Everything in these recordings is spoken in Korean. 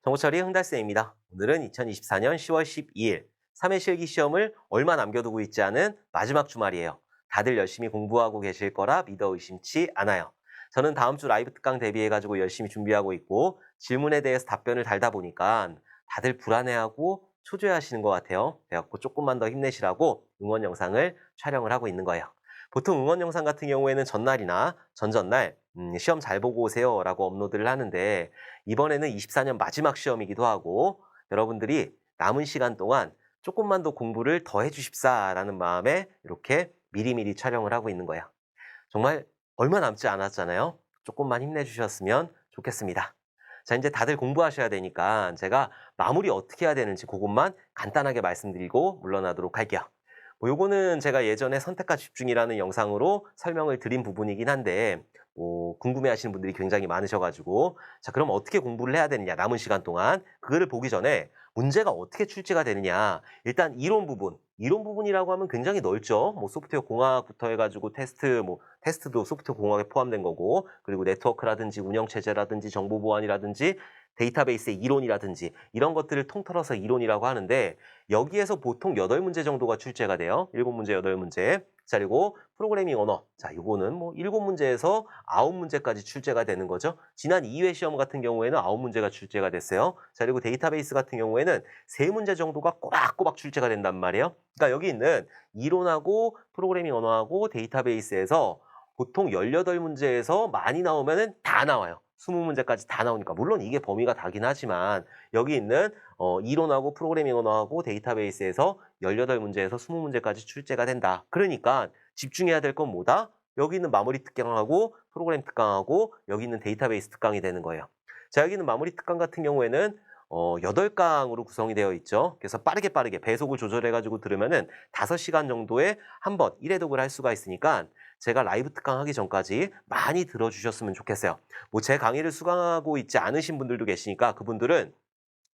정보처리 흥달쌤입니다. 오늘은 2024년 10월 12일 3회 실기 시험을 얼마 남겨두고 있지 않은 마지막 주말이에요. 다들 열심히 공부하고 계실 거라 믿어 의심치 않아요. 저는 다음 주 라이브 특강 대비해가지고 열심히 준비하고 있고 질문에 대해서 답변을 달다 보니까 다들 불안해하고 초조해하시는 것 같아요. 그래갖고 조금만 더 힘내시라고 응원 영상을 촬영을 하고 있는 거예요. 보통 응원 영상 같은 경우에는 전날이나 전전날 시험 잘 보고 오세요 라고 업로드를 하는데 이번에는 24년 마지막 시험이기도 하고 여러분들이 남은 시간 동안 조금만 더 공부를 더 해주십사라는 마음에 이렇게 미리미리 촬영을 하고 있는 거예요. 정말 얼마 남지 않았잖아요. 조금만 힘내주셨으면 좋겠습니다. 자, 이제 다들 공부하셔야 되니까 제가 마무리 어떻게 해야 되는지 그것만 간단하게 말씀드리고 물러나도록 할게요. 요거는 제가 예전에 선택과 집중이라는 영상으로 설명을 드린 부분이긴 한데 궁금해하시는 분들이 굉장히 많으셔가지고 자, 그럼 어떻게 공부를 해야 되느냐 남은 시간 동안 그거를 보기 전에 문제가 어떻게 출제가 되느냐 일단 이론 부분이라고 하면 굉장히 넓죠. 뭐 소프트웨어 공학부터 해가지고 테스트도 소프트웨어 공학에 포함된 거고 그리고 네트워크라든지 운영체제라든지 정보보안이라든지 데이터베이스의 이론이라든지 이런 것들을 통틀어서 이론이라고 하는데 여기에서 보통 8문제 정도가 출제가 돼요. 7문제, 8문제. 자, 그리고 프로그래밍 언어. 자, 이거는 뭐 7문제에서 9문제까지 출제가 되는 거죠. 지난 2회 시험 같은 경우에는 9문제가 출제가 됐어요. 자, 그리고 데이터베이스 같은 경우에는 3문제 정도가 꼬박꼬박 출제가 된단 말이에요. 그러니까 여기 있는 이론하고 프로그래밍 언어하고 데이터베이스에서 보통 18문제에서 많이 나오면은 다 나와요. 20문제까지 다 나오니까. 물론 이게 범위가 다긴 하지만 여기 있는 이론하고 프로그래밍 언어하고 데이터베이스에서 18문제에서 20문제까지 출제가 된다. 그러니까 집중해야 될 건 뭐다? 여기 있는 마무리 특강하고 프로그램 특강하고 여기 있는 데이터베이스 특강이 되는 거예요. 자, 여기 있는 마무리 특강 같은 경우에는 8강으로 구성이 되어 있죠. 그래서 빠르게 배속을 조절해가지고 들으면은 5시간 정도에 한 번 1회독을 할 수가 있으니까 제가 라이브 특강 하기 전까지 많이 들어주셨으면 좋겠어요. 뭐 제 강의를 수강하고 있지 않으신 분들도 계시니까 그분들은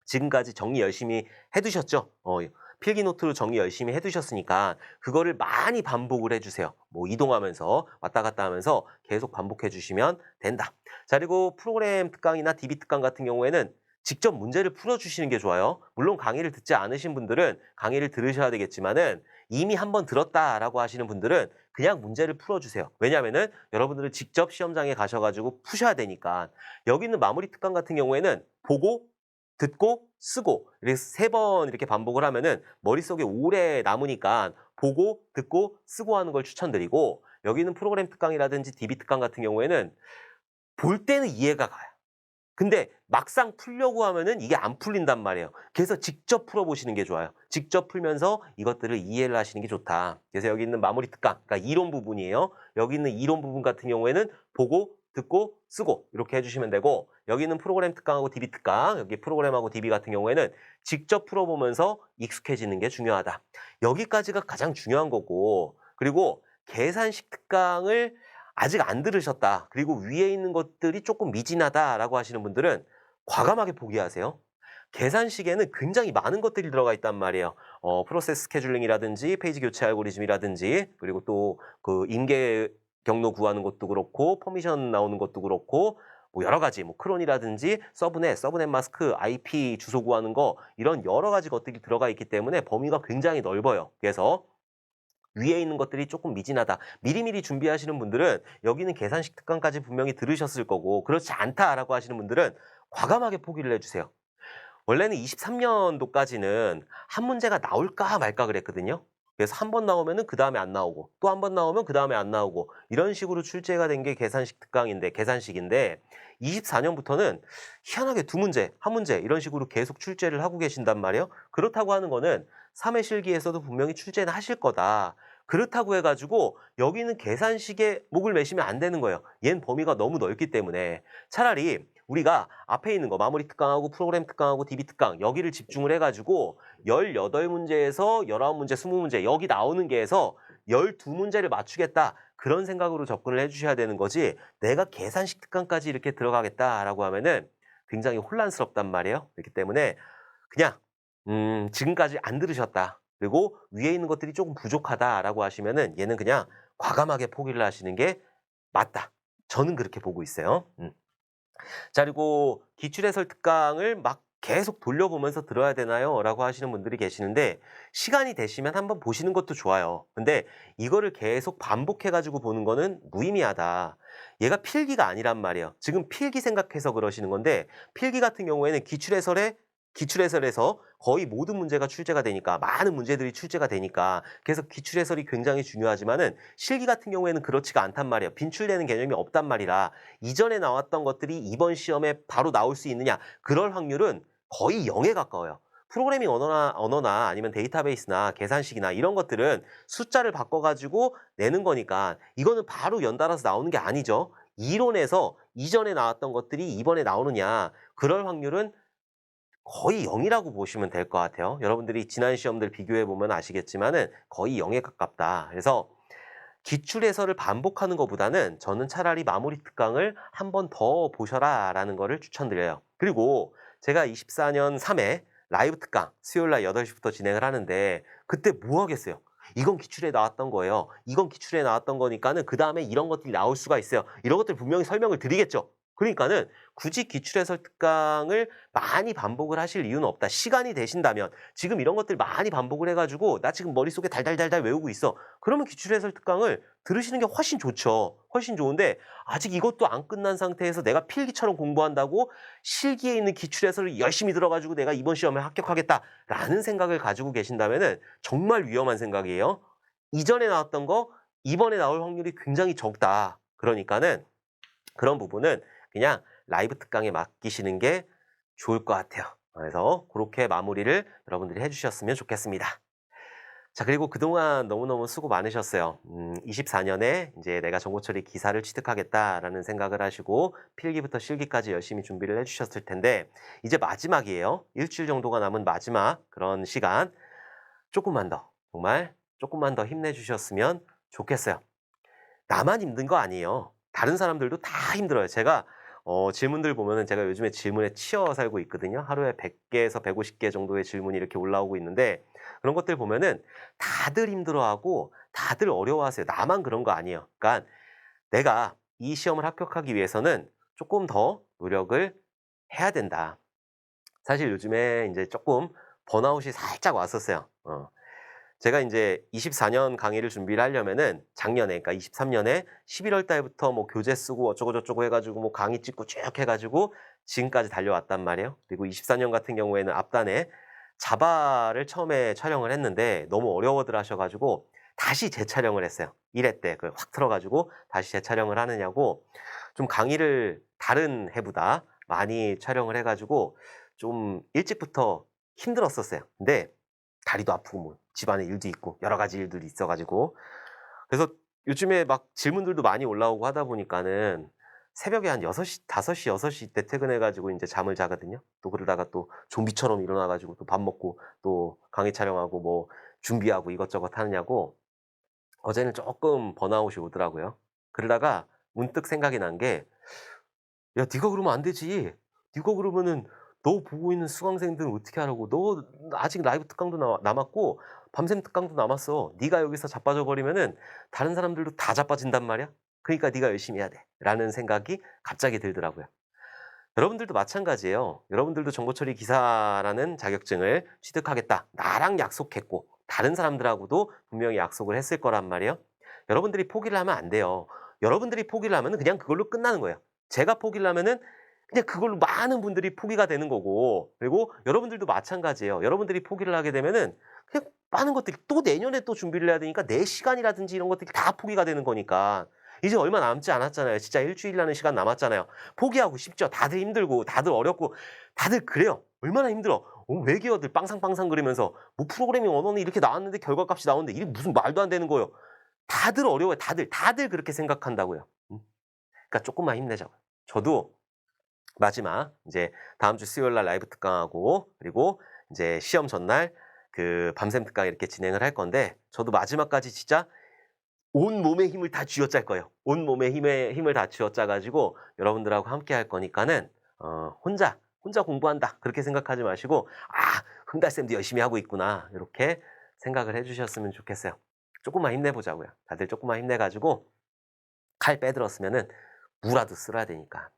지금까지 정리 열심히 해두셨죠? 필기 노트로 정리 열심히 해두셨으니까 그거를 많이 반복을 해주세요. 뭐 이동하면서 왔다 갔다 하면서 계속 반복해 주시면 된다. 자, 그리고 프로그램 특강이나 DB 특강 같은 경우에는 직접 문제를 풀어주시는 게 좋아요. 물론 강의를 듣지 않으신 분들은 강의를 들으셔야 되겠지만은 이미 한번 들었다라고 하시는 분들은 그냥 문제를 풀어주세요. 왜냐하면은 여러분들은 직접 시험장에 가셔가지고 푸셔야 되니까. 여기 있는 마무리 특강 같은 경우에는 보고 듣고 쓰고 이렇게 3번 이렇게 반복을 하면은 머릿속에 오래 남으니까 보고 듣고 쓰고 하는 걸 추천드리고 여기는 프로그램 특강이라든지 DB 특강 같은 경우에는 볼 때는 이해가 가요. 근데 막상 풀려고 하면은 이게 안 풀린단 말이에요. 그래서 직접 풀어보시는 게 좋아요. 직접 풀면서 이것들을 이해를 하시는 게 좋다. 그래서 여기 있는 마무리 특강, 그러니까 이론 부분이에요. 여기 있는 이론 부분 같은 경우에는 보고, 듣고, 쓰고 이렇게 해주시면 되고 여기 있는 프로그램 특강하고 DB 특강, 여기 프로그램하고 DB 같은 경우에는 직접 풀어보면서 익숙해지는 게 중요하다. 여기까지가 가장 중요한 거고 그리고 계산식 특강을 아직 안 들으셨다. 그리고 위에 있는 것들이 조금 미진하다라고 하시는 분들은 과감하게 포기하세요. 계산식에는 굉장히 많은 것들이 들어가 있단 말이에요. 프로세스 스케줄링이라든지 페이지 교체 알고리즘이라든지 그리고 또 그 임계 경로 구하는 것도 그렇고 퍼미션 나오는 것도 그렇고 뭐 여러 가지 뭐 크론이라든지 서브넷 마스크, IP 주소 구하는 거 이런 여러 가지 것들이 들어가 있기 때문에 범위가 굉장히 넓어요. 그래서 위에 있는 것들이 조금 미진하다. 미리미리 준비하시는 분들은 여기는 계산식 특강까지 분명히 들으셨을 거고 그렇지 않다라고 하시는 분들은 과감하게 포기를 해주세요. 원래는 23년도까지는 한 문제가 나올까 말까 그랬거든요. 그래서 한 번 나오면은 그 다음에 안 나오고 또 한 번 나오면 그 다음에 안 나오고 이런 식으로 출제가 된 게 계산식인데 24년부터는 희한하게 2문제, 한 문제 이런 식으로 계속 출제를 하고 계신단 말이에요. 그렇다고 하는 거는 3회 실기에서도 분명히 출제는 하실 거다. 그렇다고 해가지고 여기는 계산식에 목을 매시면 안 되는 거예요. 얘는 범위가 너무 넓기 때문에 차라리 우리가 앞에 있는 거 마무리 특강하고 프로그램 특강하고 DB 특강 여기를 집중을 해가지고 18문제에서 19문제, 20문제 여기 나오는 게에서 12문제를 맞추겠다. 그런 생각으로 접근을 해주셔야 되는 거지 내가 계산식 특강까지 이렇게 들어가겠다라고 하면은 굉장히 혼란스럽단 말이에요. 그렇기 때문에 그냥 지금까지 안 들으셨다. 그리고 위에 있는 것들이 조금 부족하다라고 하시면은 얘는 그냥 과감하게 포기를 하시는 게 맞다. 저는 그렇게 보고 있어요. 자, 그리고 기출해설 특강을 막 계속 돌려보면서 들어야 되나요? 라고 하시는 분들이 계시는데 시간이 되시면 한번 보시는 것도 좋아요. 근데 이거를 계속 반복해 가지고 보는 거는 무의미하다. 얘가 필기가 아니란 말이에요. 지금 필기 생각해서 그러시는 건데 필기 같은 경우에는 기출해설에서 거의 모든 문제가 출제가 되니까 많은 문제들이 출제가 되니까 그래서 기출해설이 굉장히 중요하지만은 실기 같은 경우에는 그렇지가 않단 말이에요. 빈출되는 개념이 없단 말이라 이전에 나왔던 것들이 이번 시험에 바로 나올 수 있느냐 그럴 확률은 거의 0에 가까워요. 프로그래밍 언어나 아니면 데이터베이스나 계산식이나 이런 것들은 숫자를 바꿔가지고 내는 거니까 이거는 바로 연달아서 나오는 게 아니죠. 이론에서 이전에 나왔던 것들이 이번에 나오느냐 그럴 확률은 거의 0이라고 보시면 될 것 같아요. 여러분들이 지난 시험들 비교해 보면 아시겠지만은 거의 0에 가깝다. 그래서 기출 해설을 반복하는 것보다는 저는 차라리 마무리 특강을 한 번 더 보셔라라는 거를 추천드려요. 그리고 제가 24년 3회 라이브 특강 수요일 날 8시부터 진행을 하는데 그때 뭐 하겠어요? 이건 기출에 나왔던 거예요. 이건 기출에 나왔던 거니까는 그다음에 이런 것들이 나올 수가 있어요. 이런 것들 분명히 설명을 드리겠죠. 그러니까는 굳이 기출해설 특강을 많이 반복을 하실 이유는 없다. 시간이 되신다면 지금 이런 것들 많이 반복을 해가지고 나 지금 머릿속에 달달달달 외우고 있어. 그러면 기출해설 특강을 들으시는 게 훨씬 좋죠. 훨씬 좋은데 아직 이것도 안 끝난 상태에서 내가 필기처럼 공부한다고 실기에 있는 기출해설을 열심히 들어가지고 내가 이번 시험에 합격하겠다라는 생각을 가지고 계신다면은 정말 위험한 생각이에요. 이전에 나왔던 거 이번에 나올 확률이 굉장히 적다. 그러니까는 그런 부분은 그냥 라이브 특강에 맡기시는 게 좋을 것 같아요. 그래서 그렇게 마무리를 여러분들이 해주셨으면 좋겠습니다. 자, 그리고 그동안 너무너무 수고 많으셨어요. 24년에 이제 내가 정보처리 기사를 취득하겠다라는 생각을 하시고 필기부터 실기까지 열심히 준비를 해주셨을 텐데 이제 마지막이에요. 일주일 정도가 남은 마지막 그런 시간 조금만 더 정말 조금만 더 힘내주셨으면 좋겠어요. 나만 힘든 거 아니에요. 다른 사람들도 다 힘들어요. 제가 질문들 보면은 제가 요즘에 질문에 치여 살고 있거든요. 하루에 100개에서 150개 정도의 질문이 이렇게 올라오고 있는데 그런 것들 보면은 다들 힘들어하고 다들 어려워하세요. 나만 그런 거 아니에요. 그러니까 내가 이 시험을 합격하기 위해서는 조금 더 노력을 해야 된다. 사실 요즘에 이제 조금 번아웃이 살짝 왔었어요. 제가 이제 24년 강의를 준비를 하려면은 작년에, 그러니까 23년에 11월 달부터 뭐 교재 쓰고 어쩌고저쩌고 해가지고 뭐 강의 찍고 쭉 해가지고 지금까지 달려왔단 말이에요. 그리고 24년 같은 경우에는 앞단에 자바를 처음에 촬영을 했는데 너무 어려워들 하셔가지고 다시 재촬영을 했어요. 1회 때 그걸 확 틀어가지고 다시 재촬영을 하느냐고 좀 강의를 다른 해보다 많이 촬영을 해가지고 좀 일찍부터 힘들었었어요. 근데 다리도 아프고 뭐 집안에 일도 있고 여러 가지 일들이 있어가지고 그래서 요즘에 막 질문들도 많이 올라오고 하다 보니까는 새벽에 한 6시, 5시, 6시 때 퇴근해가지고 이제 잠을 자거든요. 또 그러다가 또 좀비처럼 일어나가지고 또 밥 먹고 또 강의 촬영하고 뭐 준비하고 이것저것 하느냐고 어제는 조금 번아웃이 오더라고요. 그러다가 문득 생각이 난 게 야, 네가 그러면 안 되지. 네가 그러면은 너 보고 있는 수강생들은 어떻게 하라고. 너 아직 라이브 특강도 남았고 밤샘 특강도 남았어. 네가 여기서 자빠져 버리면은 다른 사람들도 다 자빠진단 말이야. 그러니까 네가 열심히 해야 돼. 라는 생각이 갑자기 들더라고요. 여러분들도 마찬가지예요. 여러분들도 정보처리 기사라는 자격증을 취득하겠다. 나랑 약속했고 다른 사람들하고도 분명히 약속을 했을 거란 말이에요. 여러분들이 포기를 하면 안 돼요. 여러분들이 포기를 하면 그냥 그걸로 끝나는 거예요. 제가 포기를 하면은 그냥 그걸로 많은 분들이 포기가 되는 거고 그리고 여러분들도 마찬가지예요. 여러분들이 포기를 하게 되면은 그냥 많은 것들이 또 내년에 또 준비를 해야 되니까 내 시간이라든지 이런 것들이 다 포기가 되는 거니까 이제 얼마 남지 않았잖아요. 진짜 일주일이라는 시간 남았잖아요. 포기하고 싶죠. 다들 힘들고 다들 어렵고 다들 그래요. 얼마나 힘들어. 외계어들 빵상빵상 그리면서 뭐 프로그래밍 언어는 이렇게 나왔는데 결과값이 나오는데 이게 무슨 말도 안 되는 거예요. 다들 어려워요. 다들 그렇게 생각한다고요. 그러니까 조금만 힘내자고요. 저도 마지막 이제 다음 주 수요일 날 라이브 특강하고 그리고 이제 시험 전날 그 밤샘 특강 이렇게 진행을 할 건데 저도 마지막까지 진짜 온 몸의 힘을 다 쥐어짤 거예요. 온 몸의 힘을 다 쥐어짜 가지고 여러분들하고 함께 할 거니까는 혼자 공부한다 그렇게 생각하지 마시고 '아 흥달쌤도 열심히 하고 있구나.' 이렇게 생각을 해 주셨으면 좋겠어요. 조금만 힘내보자고요. 다들 조금만 힘내 가지고 칼 빼들었으면은 무라도 쓸어야 되니까.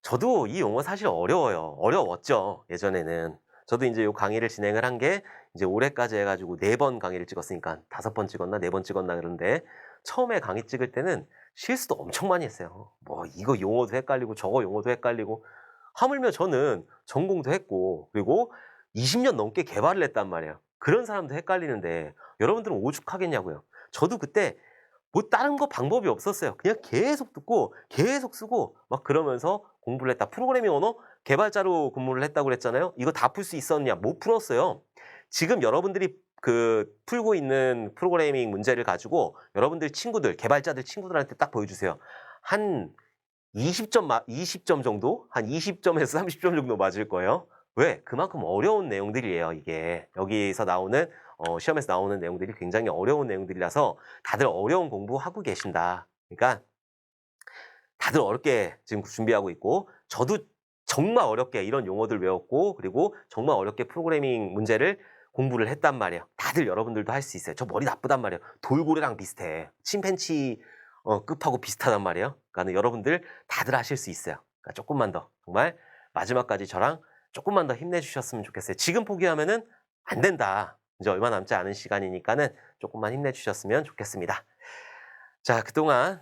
저도 이 용어 사실 어려워요. 어려웠죠, 예전에는. 저도 이제 요 강의를 진행을 한 게 이제 올해까지 해 가지고 4번 강의를 찍었으니까 5번 찍었나 4번 찍었나 그런데 처음에 강의 찍을 때는 실수도 엄청 많이 했어요. 뭐 이거 용어도 헷갈리고 저거 용어도 헷갈리고 하물며 저는 전공도 했고 그리고 20년 넘게 개발을 했단 말이에요. 그런 사람도 헷갈리는데 여러분들은 오죽하겠냐고요. 저도 그때 뭐 다른 거 방법이 없었어요. 그냥 계속 듣고 계속 쓰고 막 그러면서 공부를 했다. 프로그래밍 언어 개발자로 근무를 했다고 그랬잖아요. 이거 다 풀 수 있었냐? 못 풀었어요. 지금 여러분들이 풀고 있는 프로그래밍 문제를 가지고 여러분들 친구들, 개발자들 친구들한테 딱 보여주세요. 한 20점 정도? 한 20점에서 30점 정도 맞을 거예요. 왜? 그만큼 어려운 내용들이에요, 이게. 여기서 나오는, 시험에서 나오는 내용들이 굉장히 어려운 내용들이라서 다들 어려운 공부하고 계신다. 그러니까 다들 어렵게 지금 준비하고 있고, 저도 정말 어렵게 이런 용어들 외웠고, 그리고 정말 어렵게 프로그래밍 문제를 공부를 했단 말이에요. 다들 여러분들도 할 수 있어요. 저 머리 나쁘단 말이에요. 돌고래랑 비슷해. 침팬치 끝하고 비슷하단 말이에요. 그러니까 여러분들 다들 하실 수 있어요. 그러니까 조금만 더 정말 마지막까지 저랑 조금만 더 힘내주셨으면 좋겠어요. 지금 포기하면은 안 된다. 이제 얼마 남지 않은 시간이니까는 조금만 힘내주셨으면 좋겠습니다. 자, 그동안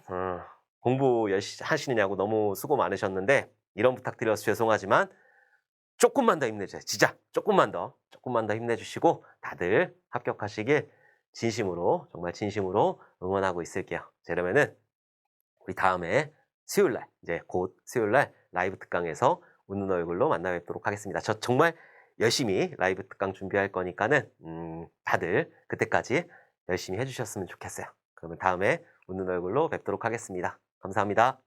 공부 열심히 하시느냐고 너무 수고 많으셨는데 이런 부탁드려서 죄송하지만 조금만 더 힘내주세요. 진짜 조금만 더 힘내주시고 다들 합격하시길 진심으로 정말 진심으로 응원하고 있을게요. 자, 그러면은 우리 다음에 수요일날 이제 곧 수요일날 라이브 특강에서 웃는 얼굴로 만나 뵙도록 하겠습니다. 저 정말 열심히 라이브 특강 준비할 거니까는 다들 그때까지 열심히 해주셨으면 좋겠어요. 그러면 다음에 웃는 얼굴로 뵙도록 하겠습니다. 감사합니다.